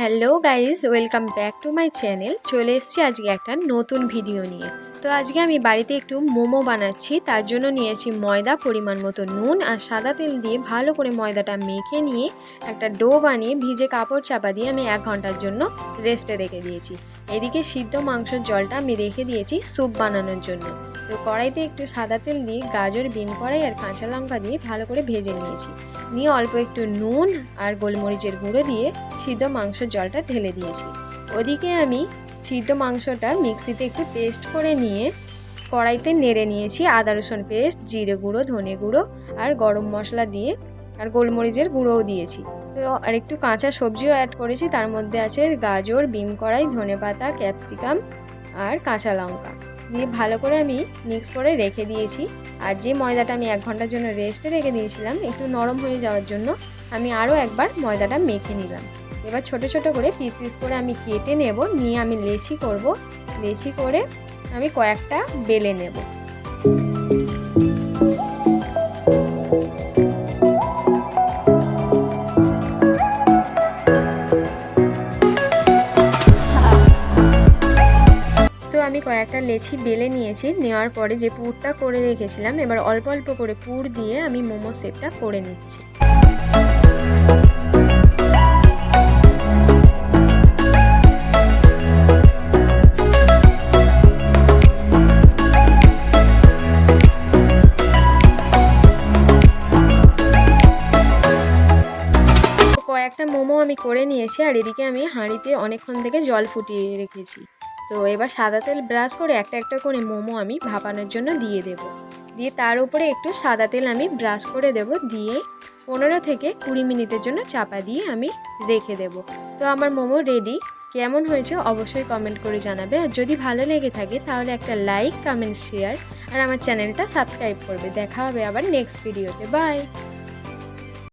Hello guys, welcome back to my channel. চলে এসেছি আজকে একটা নতুন ভিডিও নিয়ে। তো আজকে আমি বাড়িতে একটু মোমো বানাচ্ছি। তার জন্য নিয়েছি ময়দা, পরিমাণ মতো নুন আর সাদা তেল দিয়ে ভালো করে ময়দাটা মেখে নিয়ে একটা ডো বানিয়ে ভিজে কাপড় চাপা দিয়ে আমি 1 ঘন্টার জন্য রেস্টে রেখে দিয়েছি। এদিকে সিদ্ধ মাংসের জলটা আমি রেখে দিয়েছি স্যুপ বানানোর জন্য। তো কড়াইতে একটু সাদা তেল দিয়ে গাজর, বিন কড়াই আর কাঁচা লঙ্কা দিয়ে ভালো করে ভেজে নিয়েছি। নিয়ে অল্প একটু নুন আর গোলমরিচের গুঁড়ো দিয়ে সিদ্ধ মাংসের জলটা ঢেলে দিয়েছি। ওদিকে আমি সিদ্ধ মাংসটা মিক্সিতে একটু পেস্ট করে নিয়ে কড়াইতে নেড়ে নিয়েছি। আদা রসুন পেস্ট, জিরে গুঁড়ো, ধনে গুঁড়ো আর গরম মশলা দিয়ে আর গোলমরিচের গুঁড়োও দিয়েছি। তো আর একটু কাঁচা সবজিও অ্যাড করেছি। তার মধ্যে আছে গাজর, বিন কড়াই, ধনেপাতা, ক্যাপসিকাম আর কাঁচা লঙ্কা দিয়ে ভালো করে আমি মিক্স করে রেখে দিয়েছি। আর যে ময়দাটা আমি 1 ঘন্টার জন্য রেস্টে রেখে দিয়েছিলাম একটু নরম হয়ে যাওয়ার জন্য আমি আরও একবার ময়দাটা মেখে নিলাম। এবার ছোট ছোট করে পিস পিস করে আমি কেটে নেব। নিয়ে আমি লেচি করব। লেচি করে আমি কয়েকটা বেলে নেব। তো আমি কয়েকটা লেচি বেলে নিয়েছি। নেওয়ার পরে যে পুরটা করে রেখেছিলাম এবার অল্প অল্প করে পুর দিয়ে আমি মোমো শেপটা করে নিচ্ছি। কয়েকটা মোমো আমি করে নিয়েছি আর এদিকে আমি হাঁড়িতে অনেকক্ষণ থেকে জল ফুটিয়ে রেখেছি। তো এবার সাদা তেল ব্রাশ করে একটা একটা করে মোমো আমি ভাপানোর জন্য দিয়ে দেব। দিয়ে তার উপরে একটু সাদা তেল আমি ব্রাশ করে দেব। দিয়ে 15 থেকে 20 মিনিটের জন্য চাপা দিয়ে আমি রেখে দেব। তো আমার মোমো রেডি। কেমন হয়েছে অবশ্যই কমেন্ট করে জানাবে। আর যদি ভালো লেগে থাকে তাহলে একটা লাইক, কমেন্ট, শেয়ার আর আমার চ্যানেলটা সাবস্ক্রাইব করবে। দেখা হবে আবার নেক্সট ভিডিওতে। বাই।